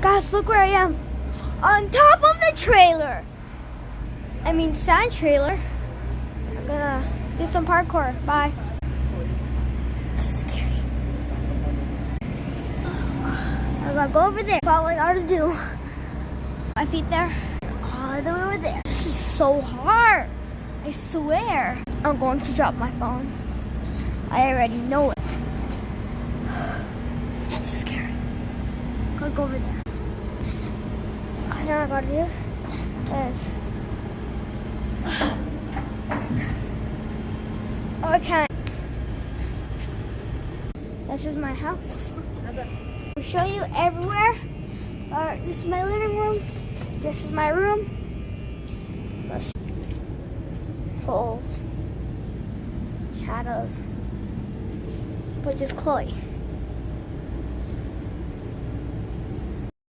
Guys, look where I am. On top of the trailer. I mean, sand trailer. I'm gonna do some parkour. Bye. This is scary. I'm gonna go over there. That's all I gotta do. My feet there. All the way over there. This is so hard. I swear. I'm going to drop my phone. I already know it. It's scary. Gotta go over there. I know what I gotta do is okay. This is my house. I'll show you everywhere. This is my living room. This is my room. Holes, shadows, which is Chloe.